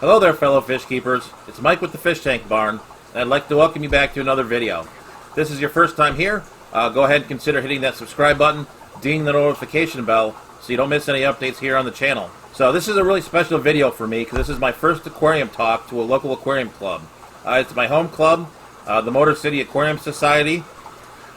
Hello there, fellow fish keepers. It's Mike with the Fish Tank Barn, and I'd like to welcome you back to another video. If this is your first time here, go ahead and consider hitting that subscribe button, ding the notification bell, so you don't miss any updates here on the channel. So this is a really special video for me, because this is my first aquarium talk to a local aquarium club. It's my home club, the Motor City Aquarium Society.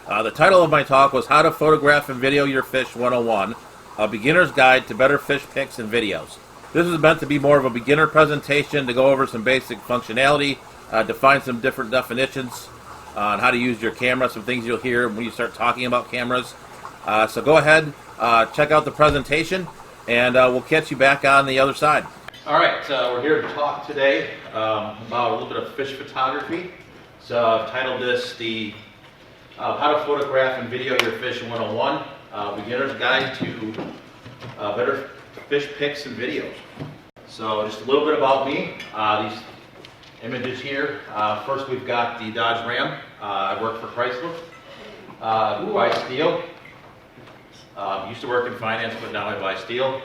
The title of my talk was How to Photograph and Video Your Fish 101, a beginner's guide to better fish pics and videos. This is meant to be more of a beginner presentation to go over some basic functionality, define some different definitions on how to use your camera, some things you'll hear when you start talking about cameras. So go ahead, check out the presentation, and we'll catch you back on the other side. All right, we're here to talk today about a little bit of fish photography. So I've titled this the How to Photograph and Video Your Fish 101, Beginner's Guide to Better Fish Pics and Videos. So just a little bit about me. These images here. First we've got the Dodge Ram. I work for Chrysler. Buy steel. Used to work in finance, but now I buy steel.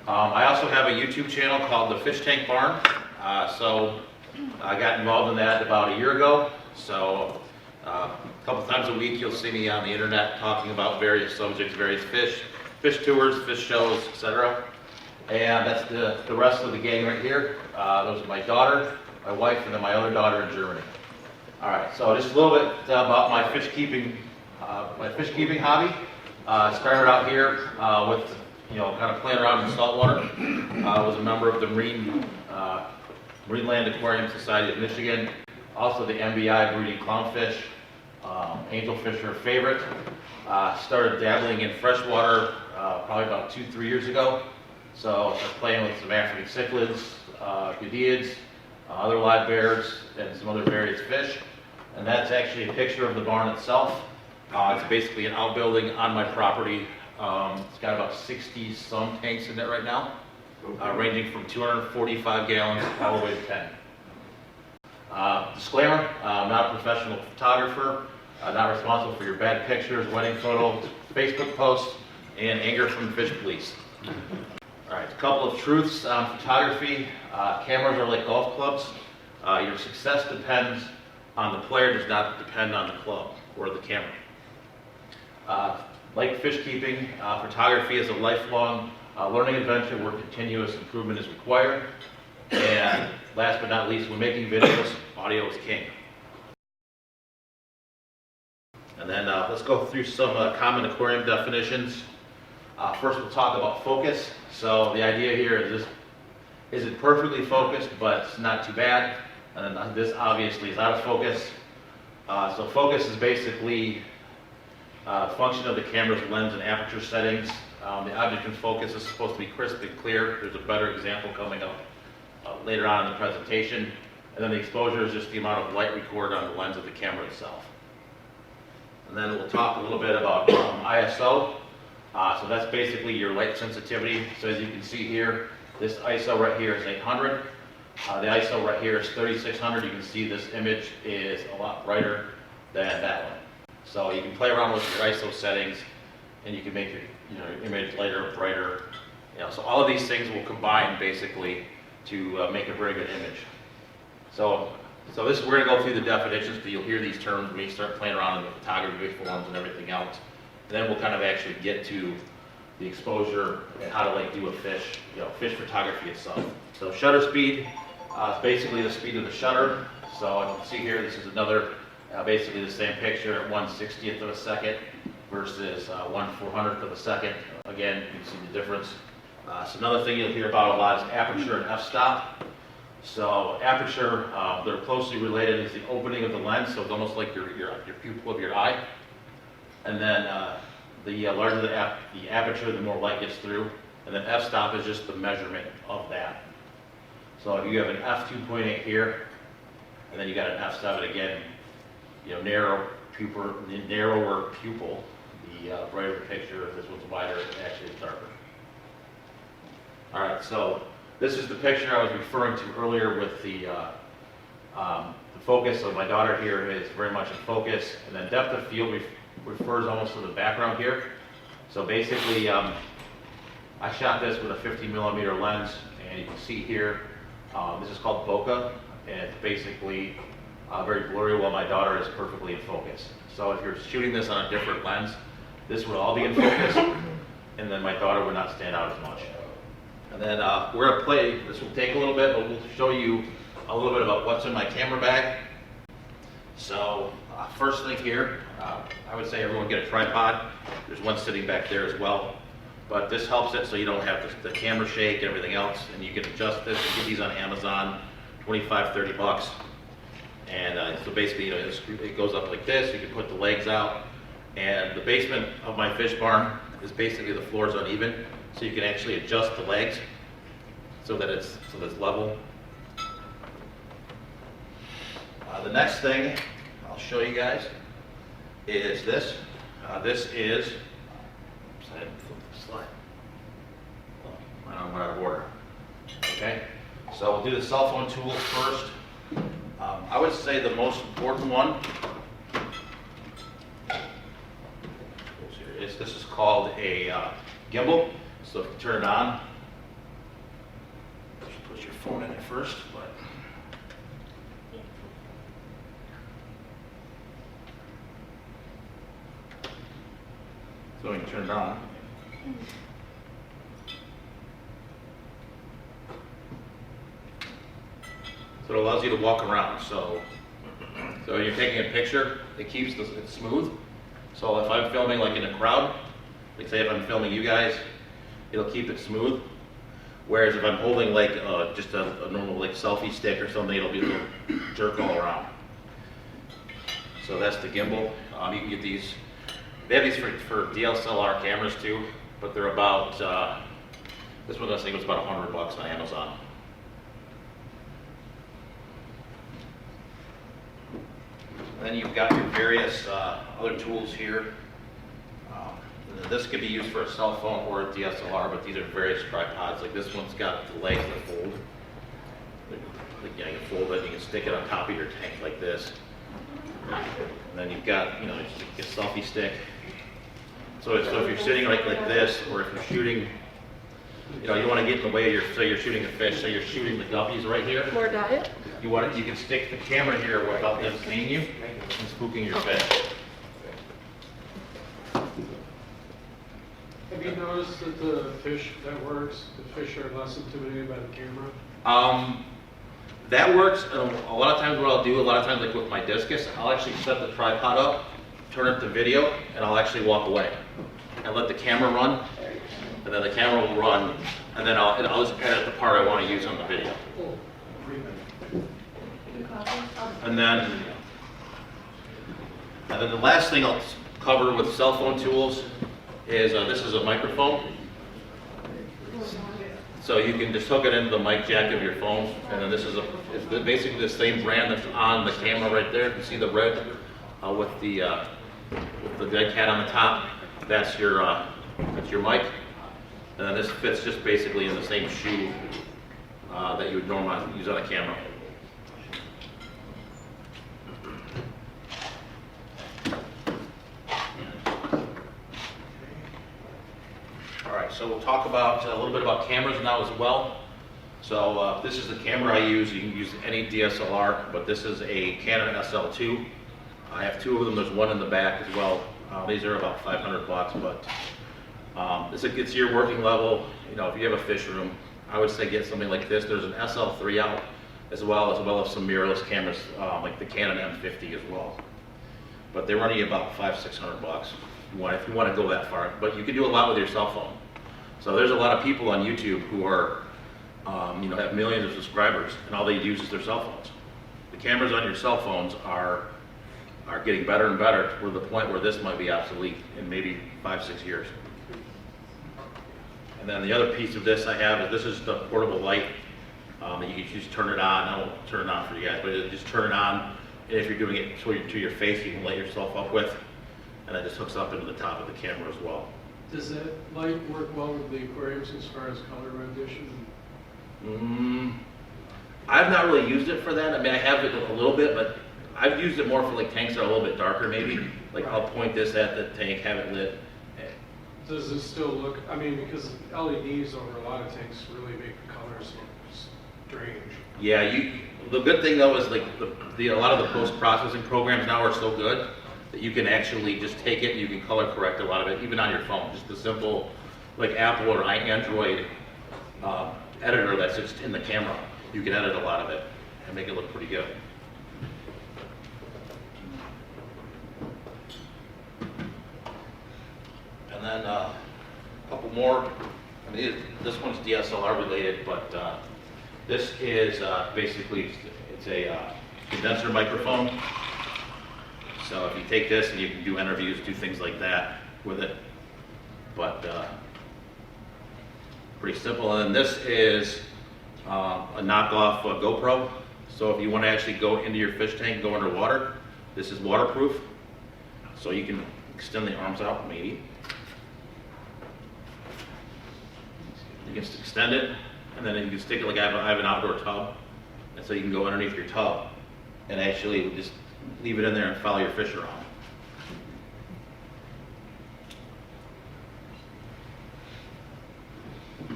I also have a YouTube channel called the Fish Tank Barn. So I got involved in that about a year ago. So a couple times a week you'll see me on the internet talking about various subjects, various fish tours, fish shows, etc. And that's the rest of the gang right here. Those are my daughter, my wife, and then my other daughter in Germany. All right, so just a little bit about my fish keeping hobby. Started out here with kind of playing around in saltwater. I was a member of the Marineland Aquarium Society of Michigan, also the MBI breeding clownfish. Angelfish are a favorite. Started dabbling in freshwater probably about 2-3 years ago. So I was playing with some African cichlids, gudeids, other live bears, and some other various fish. And that's actually a picture of the barn itself. It's basically an outbuilding on my property. It's got about 60 some tanks in it right now, ranging from 245 gallons all the way to 10. Disclaimer, I'm not a professional photographer, not responsible for your bad pictures, wedding photos, Facebook posts, and anger from the fish police. All right, a couple of truths on photography. Cameras are like golf clubs. Your success depends on the player, does not depend on the club or the camera. Like fish keeping, photography is a lifelong learning adventure where continuous improvement is required. And last but not least, when making videos, audio is king. And then let's go through some common aquarium definitions. First we'll talk about focus. So the idea here is it perfectly focused, but it's not too bad. And then this obviously is out of focus. So focus is basically a function of the camera's lens and aperture settings. The object in focus is supposed to be crisp and clear. There's a better example coming up later on in the presentation. And then the exposure is just the amount of light recorded on the lens of the camera itself. And then we'll talk a little bit about ISO. So that's basically your light sensitivity. So as you can see here, this ISO right here is 800. The ISO right here is 3600. You can see this image is a lot brighter than that one. So you can play around with your ISO settings, and you can make your image lighter, brighter. So all of these things will combine basically to make a very good image. So this we're going to go through the definitions, because you'll hear these terms when you start playing around in the photography forums and everything else. And then we'll kind of actually get to the exposure and how to do a fish photography itself. So shutter speed is basically the speed of the shutter. So you can see here, this is another basically the same picture at 1/60th of a second versus 1/400th of a second. Again, you can see the difference. So another thing you'll hear about a lot is aperture and f-stop. So aperture, they're closely related. It's the opening of the lens, so it's almost like your pupil of your eye. And then the larger the aperture, the more light gets through. And then f-stop is just the measurement of that. So if you have an f2.8 here, and then you got an f7 again, narrower pupil, the brighter the picture. If this one's wider, actually it's darker. All right, so this is the picture I was referring to earlier with the focus. So my daughter here is very much in focus, and then depth of field refers almost to the background here. So basically, I shot this with a 50mm lens, and you can see here This is called bokeh, and it's basically very blurry while my daughter is perfectly in focus. So if you're shooting this on a different lens, this would all be in focus, and then my daughter would not stand out as much. And then we're going to play, this will take a little bit, but we'll show you a little bit about what's in my camera bag. So first thing here, I would say everyone get a tripod. There's one sitting back there as well. But this helps it so you don't have the camera shake and everything else, and you can adjust this. You get these on Amazon, 25, 30 bucks. And so basically, you know, it goes up like this. You can put the legs out. And the basement of my fish barn is basically the floor is uneven, so you can actually adjust the legs so that it's level. The next thing I'll show you guys is this. This is, I didn't flip the slide. I don't know, out of order. Okay, so we'll do the cell phone tools first. I would say the most important one is this is called a gimbal. So if you turn it on, you put your phone in it first. But so when you turn it on, so it allows you to walk around. So when you're taking a picture, it keeps it smooth. So if I'm filming like in a crowd, like say if I'm filming you guys, it'll keep it smooth. Whereas if I'm holding like just a normal like selfie stick or something, it'll jerk all around. So that's the gimbal. You can get these. They have these for DSLR cameras too, but they're about, this one I think was about $100 on Amazon. And then you've got your various other tools here. This could be used for a cell phone or a DSLR, but these are various tripods. Like this one's got the legs that fold. Like, you can fold it, you can stick it on top of your tank like this. And then you've got, you know, a selfie stick. So if you're sitting like this, or if you're shooting, you know, you don't want to get in the way of so you're shooting a fish, so you're shooting the guppies right here. More diet? You can stick the camera here without them seeing you and spooking your fish. Have you noticed that the fish that works, the fish are less intimidated by the camera? That works. A lot of times what I'll do, like with my discus, I'll actually set the tripod up, turn it to video, and I'll actually walk away and let the camera run, and then the camera will run, and then I'll just edit the part I want to use on the video. And then the last thing I'll cover with cell phone tools is this is a microphone. So you can just hook it into the mic jack of your phone, and then this is it's basically the same brand that's on the camera right there. You can see the red with the dead cat on the top. That's your mic, and then this fits just basically in the same shoe that you would normally use on a camera. So we'll talk about a little bit about cameras now as well. So this is the camera I use. You can use any DSLR, but this is a Canon SL2. I have two of them. There's one in the back as well. These are about $500, but it's your working level. You know, if you have a fish room, I would say get something like this. There's an SL3 out as well as some mirrorless cameras like the Canon M50 as well. But they're running about $500-600 if you want to go that far. But you can do a lot with your cell phone. So there's a lot of people on YouTube who are, have millions of subscribers, and all they use is their cell phones. The cameras on your cell phones are getting better and better to the point where this might be obsolete in maybe 5-6 years. And then the other piece of this I have is this is the portable light. You can just turn it on. I won't turn it on for you guys, but just turn it on. And if you're doing it to your face, you can light yourself up with, and it just hooks up into the top of the camera as well. Does that light work well with the aquariums as far as color rendition? I've not really used it for that. I mean, I have it a little bit, but I've used it more for like tanks that are a little bit darker maybe. Like I'll point this at the tank, have it lit. Does it still look, I mean, because LEDs over a lot of tanks really make the colors look strange. Yeah, the good thing though is like a lot of the post-processing programs now are so good that you can actually just take it and you can color correct a lot of it, even on your phone. Just the simple, like Apple or Android editor that's just in the camera. You can edit a lot of it and make it look pretty good. And then a couple more. I mean, this one's DSLR related, but this is basically, it's a condenser microphone. So if you take this and you can do interviews, do things like that with it. But pretty simple. And then this is a knockoff GoPro. So if you want to actually go into your fish tank, go underwater, this is waterproof. So you can extend the arms out, maybe. You can extend it, and then you can stick it like I have an outdoor tub. And so you can go underneath your tub and actually just leave it in there and follow your fish around.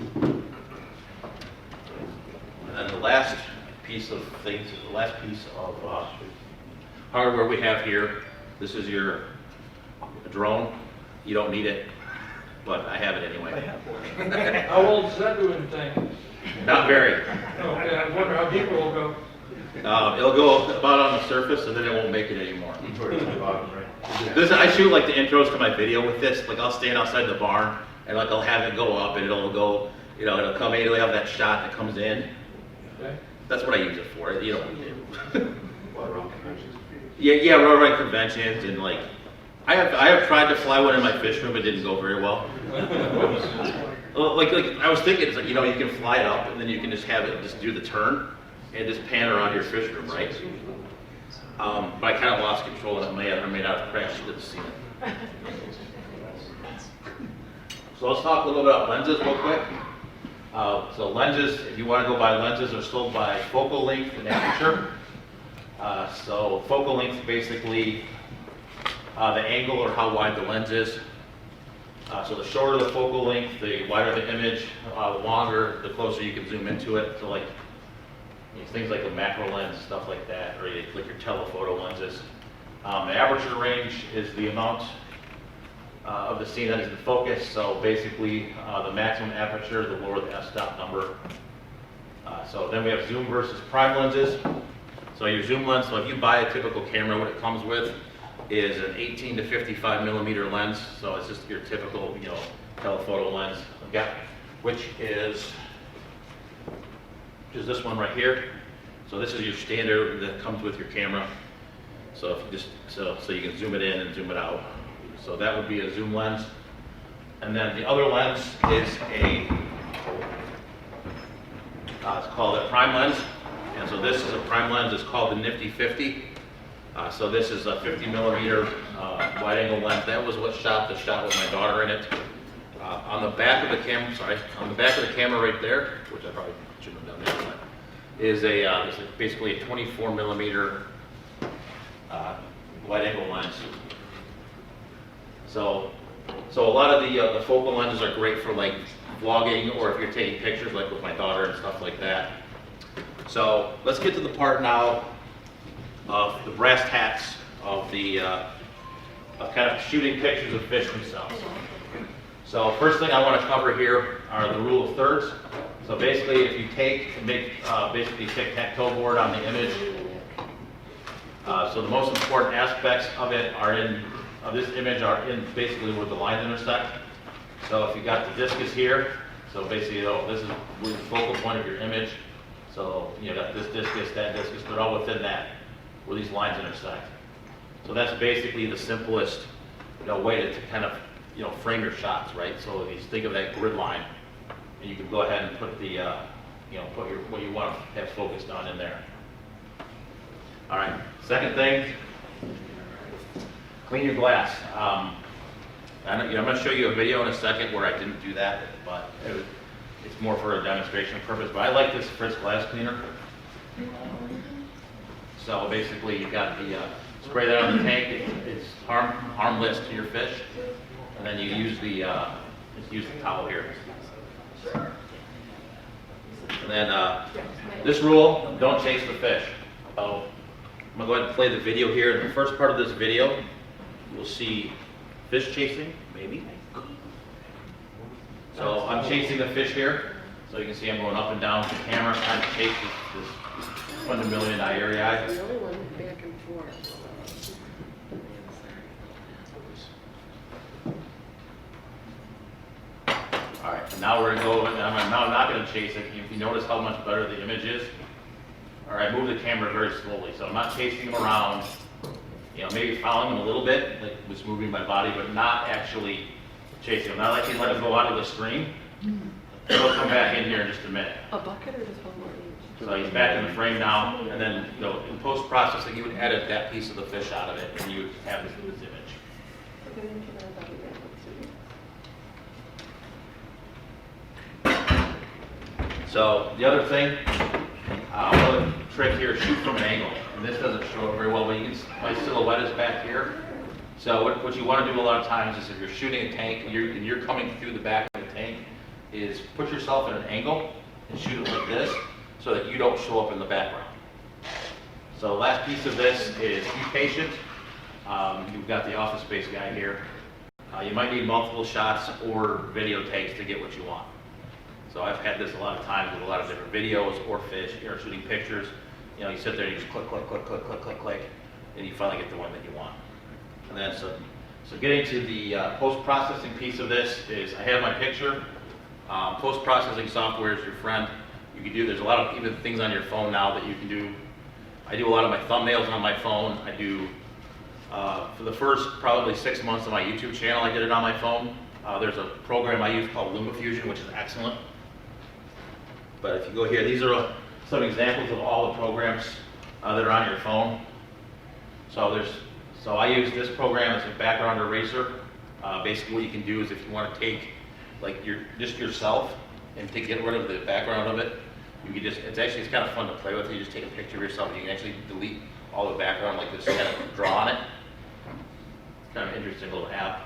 And then the last piece of hardware we have here, this is your drone. You don't need it, but I have it anyway. How old is that doing thing? Not very. Okay, I wonder how deep it will go. It'll go about on the surface and then it won't make it anymore. I shoot like the intros to my video with this. Like I'll stand outside the barn and like I'll have it go up and it'll go, you know, it'll come in, it'll have that shot that comes in. Okay. That's what I use it for. You don't need it. Yeah, run conventions and like I have tried to fly one in my fish room. It didn't go very well. like I was thinking, it's like, you know, you can fly it up and then you can just have it just do the turn and just pan around your fish room, right? But I kind of lost control and I may not have crashed into the ceiling. So let's talk a little bit about lenses real quick. So lenses, if you want to go buy lenses, are sold by focal length and aperture. So focal length, basically the angle or how wide the lens is. So the shorter the focal length, the wider the image, the longer, the closer you can zoom into it. So like things like the macro lens, stuff like that, or like your telephoto lenses. The aperture range is the amount of the scene that is in focus. So basically the maximum aperture, the lower the f-stop number. So then we have zoom versus prime lenses. So your zoom lens, so if you buy a typical camera, what it comes with is an 18 to 55 millimeter lens. So it's just your typical, you know, telephoto lens. Okay, which is this one right here. So this is your standard that comes with your camera. So if you just so you can zoom it in and zoom it out. So that would be a zoom lens. And then the other lens is it's called a prime lens. And so this is a prime lens. It's called the Nifty 50. So this is a 50 millimeter wide angle lens. That was what shot the shot with my daughter in it. On the back of the camera, on the back of the camera right there, which I probably shouldn't have done that, is it's basically a 24 millimeter wide angle lens. So a lot of the focal lenses are great for like vlogging or if you're taking pictures like with my daughter and stuff like that. So let's get to the part now of the brass tacks of the of kind of shooting pictures of fish themselves. So first thing I want to cover here are the rule of thirds. So basically, if you make basically tic-tac-toe board on the image. So the most important aspects of this image are in basically where the lines intersect. So if you got the discus here, so basically this is the focal point of your image. So you got this discus, that discus, they're all within that, where these lines intersect. So that's basically the simplest, way to kind of, frame your shots, right? So if you think of that grid line, and you can go ahead and put the, put what you want to have focused on in there. All right. Second thing, clean your glass. I'm going to show you a video in a second where I didn't do that, but it's more for a demonstration purpose. But I like this Fritz glass cleaner. So basically, you got the spray that on the tank. It's harmless to your fish, and then you use the towel here. And then this rule, don't chase the fish. So I'm gonna go ahead and play the video here. In the first part of this video, you'll see fish chasing, maybe. So I'm chasing the fish here. So you can see I'm going up and down with the camera, trying to chase this $100 million area. The only one back and forth. All right, so now we're gonna go, and I'm not gonna chase it. If you notice how much better the image is. All right, move the camera very slowly. So I'm not chasing him around, maybe following him a little bit, like just moving my body, but not actually chasing him. Not like he's let him go out of the screen. He'll come back in here in just a minute. A bucket or just one more each? So he's back in the frame now, and then in post-processing, you would edit that piece of the fish out of it, and you would have this image. So the other thing, another trick here is shoot from an angle. And this doesn't show it very well, but my silhouette is back here. So what you want to do a lot of times is if you're shooting a tank and you're coming through the back of the tank, is put yourself in an angle and shoot it like this so that you don't show up in the background. So last piece of this is be patient. You've got the office space guy here. You might need multiple shots or video takes to get what you want. So I've had this a lot of times with a lot of different videos or fish, or shooting pictures. You sit there and you just click, click, click, click, click, click, click, and you finally get the one that you want. And then so getting to the post-processing piece of this is I have my picture. Post-processing software is your friend. You can do, there's a lot of even things on your phone now that you can do. I do a lot of my thumbnails on my phone. I do, for the first probably 6 months of my YouTube channel, I did it on my phone. There's a program I use called LumaFusion, which is excellent. But if you go here, these are some examples of all the programs that are on your phone. So I use this program as a background eraser. Basically what you can do is if you want to take like just yourself and to get rid of the background of it, you can it's kind of fun to play with. You just take a picture of yourself and you can actually delete all the background like this, kind of draw on it. It's kind of an interesting little app.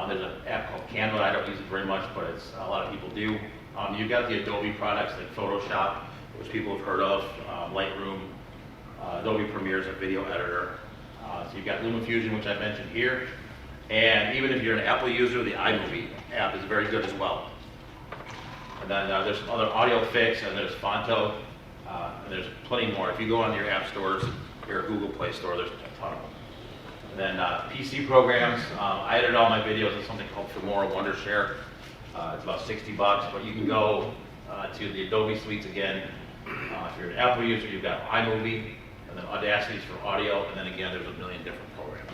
There's an app called Canva. I don't use it very much, but a lot of people do. You've got the Adobe products like Photoshop, which people have heard of, Lightroom, Adobe Premiere is a video editor. So you've got LumaFusion, which I mentioned here. And even if you're an Apple user, the iMovie app is very good as well. And then there's some other audio fix, and there's Fonto, and there's plenty more. If you go on your app stores, your Google Play Store, there's a ton of them. And then PC programs, I edit all my videos in something called Filmora Wondershare. It's about $60, but you can go to the Adobe suites again. If you're an Apple user, you've got iMovie, and then Audacity's for audio, and then again, there's a million different programs.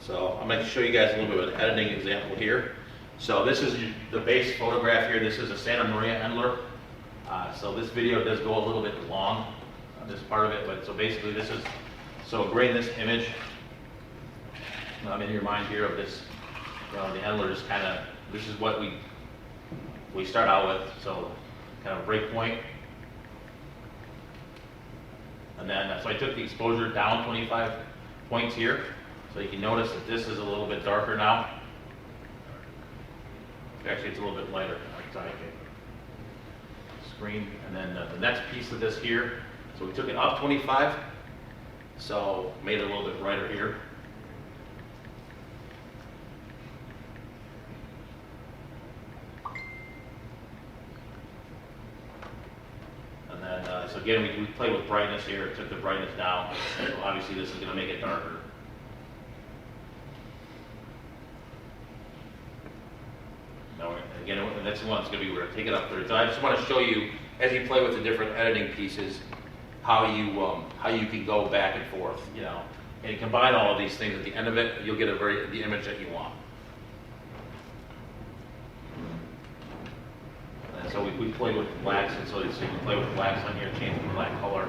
So I'm going to show you guys a little bit of an editing example here. So this is the base photograph here. This is a Santa Maria Endler. So this video does go a little bit long on this part of it, but so basically this is, so bring this image in your mind here of this, the Endler is kind of, this is what we start out with, so kind of break point. And then, so I took the exposure down 25 points here. So you can notice that this is a little bit darker now. Actually, it's a little bit lighter. Screen, and then the next piece of this here. So we took it up 25, so made it a little bit brighter here. And then, so again, we played with brightness here. Took the brightness down. So obviously, this is going to make it darker. Now, again, the next one's going to be, we're going to take it up 30. So I just want to show you, as you play with the different editing pieces, how you can go back and forth, and combine all of these things. At the end of it, you'll get the image that you want. And so we played with blacks, and so you can play with blacks on here, change the black color.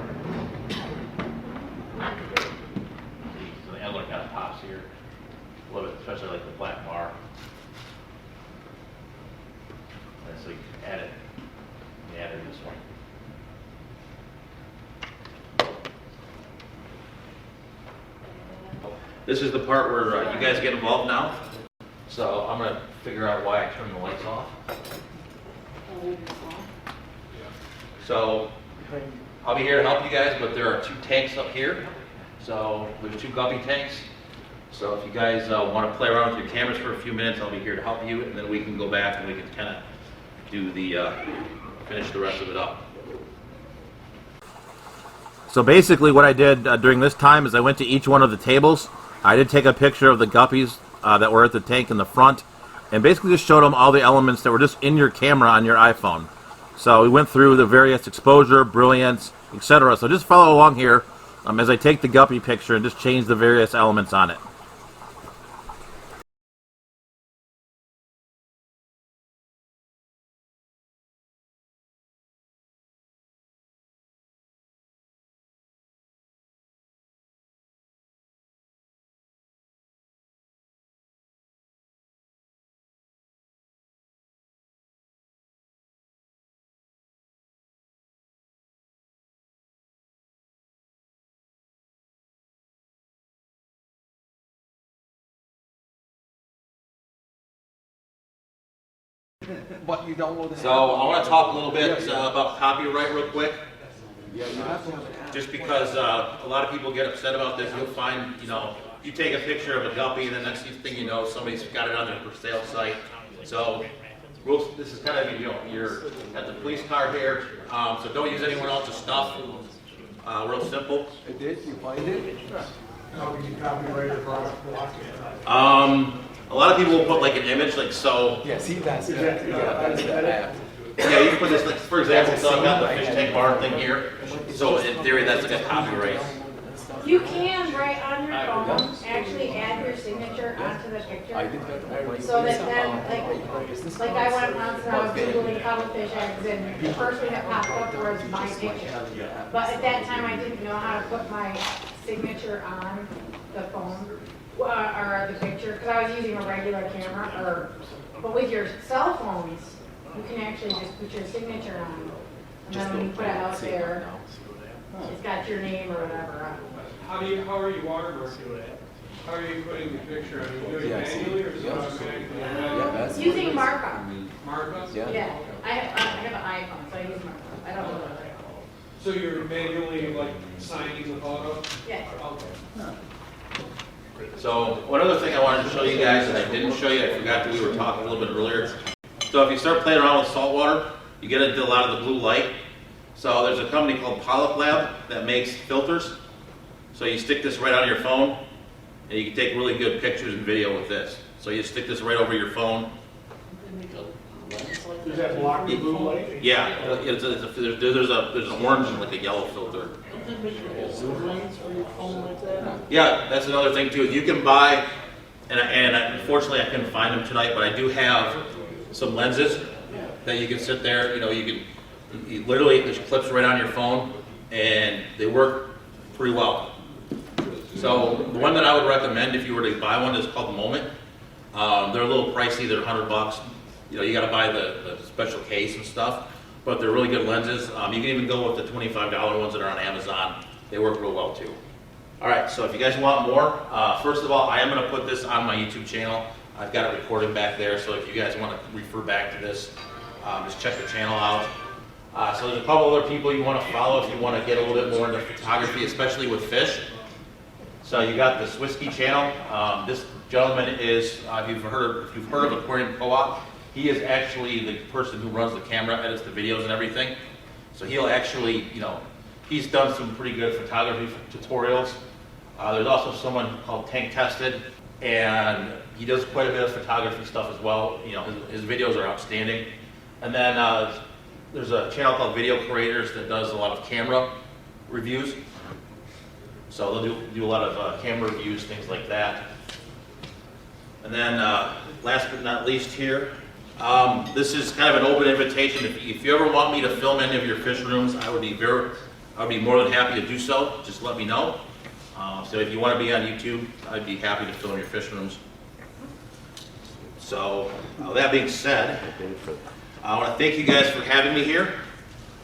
See, so the Endler kind of pops here a little bit, especially like the black bar. And so you can add it. You add it in this one. This is the part where you guys get involved now. So I'm going to figure out why I turned the lights off. So I'll be here to help you guys, but there are 2 tanks up here. So there's 2 guppy tanks. So if you guys want to play around with your cameras for a few minutes, I'll be here to help you, and then we can go back and we can kind of do the finish the rest of it up. So basically what I did during this time is I went to each one of the tables. I did take a picture of the guppies that were at the tank in the front, and basically just showed them all the elements that were just in your camera on your iPhone. So we went through the various exposure, brilliance, etc. So just follow along here as I take the guppy picture and just change the various elements on it. But you download So I want to talk a little bit about copyright real quick. Just because a lot of people get upset about this. You'll find, you take a picture of a guppy, and the next thing you know, somebody's got it on their for sale site. So this is kind of, you're at the police car here. So don't use anyone else's stuff. Real simple. It did? You find it? How can you copyright a product? A lot of people will put like an image, like so. Yeah, see, that's the app. Yeah, you can put this, like, for example, so I've got the fish tank bar thing here. So in theory, that's like a copyright. You can, right on your phone, actually add your signature onto the picture. So that then, like I went once and I was Googling cuttlefish eggs, and the first thing that popped up was my picture. But at that time, I didn't know how to put my signature on the phone, or the picture, because I was using a regular camera, but with your cell phones, you can actually just put your signature on. And then when you put it out there, it's got your name or whatever. How are you watermarking? How are you putting the picture? Are you doing it manually or is it automatically? Using markup. Markup? Yeah. I have an iPhone, so I use markup. I don't know. So you're manually like signing the photo? Yeah. Okay. So one other thing I wanted to show you guys that I didn't show you, I forgot that we were talking a little bit earlier. So if you start playing around with salt water, you get into a lot of the blue light. So there's a company called Polyp Lab that makes filters. So you stick this right on your phone, and you can take really good pictures and video with this. So you stick this right over your phone. Does that block the blue light? Yeah, there's an orange and like a yellow filter. Zoom lens for your phone like that? Yeah, that's another thing too. You can buy, and unfortunately I couldn't find them tonight, but I do have some lenses that you can sit there. You literally, there's clips right on your phone, and they work pretty well. So the one that I would recommend if you were to buy one is called Moment. They're a little pricey. They're $100. You got to buy the special case and stuff, but they're really good lenses. You can even go with the $25 ones that are on Amazon. They work real well too. All right, so if you guys want more, first of all, I am going to put this on my YouTube channel. I've got it recorded back there, so if you guys want to refer back to this, just check the channel out. So there's a couple other people you want to follow if you want to get a little bit more into photography, especially with fish. So you got the Swisky channel. This gentleman is, if you've heard of Aquarium Co-op, he is actually the person who runs the camera, edits the videos and everything. So he'll actually, he's done some pretty good photography tutorials. There's also someone called Tank Tested, and he does quite a bit of photography stuff as well. His videos are outstanding. And then there's a channel called Video Creators that does a lot of camera reviews. So they'll do a lot of camera reviews, things like that. And then last but not least here, this is kind of an open invitation. If you ever want me to film any of your fish rooms, I would be more than happy to do so. Just let me know. So if you want to be on YouTube, I'd be happy to film your fish rooms. So that being said, I want to thank you guys for having me here.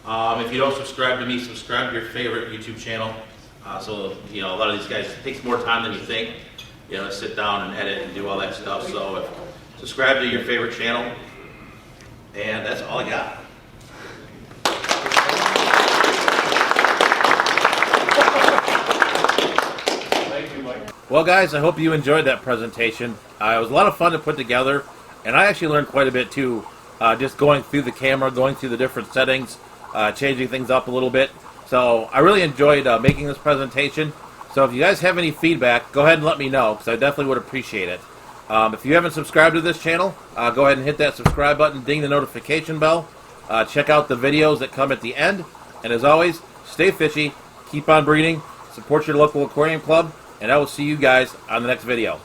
If you don't subscribe to me, subscribe to your favorite YouTube channel. So a lot of these guys, it takes more time than you think, to sit down and edit and do all that stuff. So subscribe to your favorite channel, and that's all I got. Well, guys, I hope you enjoyed that presentation. It was a lot of fun to put together, and I actually learned quite a bit too, just going through the camera, going through the different settings, changing things up a little bit. So I really enjoyed making this presentation. So if you guys have any feedback, go ahead and let me know, because I definitely would appreciate it. If you haven't subscribed to this channel, go ahead and hit that subscribe button, ding the notification bell. Check out the videos that come at the end. And as always, stay fishy, keep on breeding, support your local aquarium club, and I will see you guys on the next video.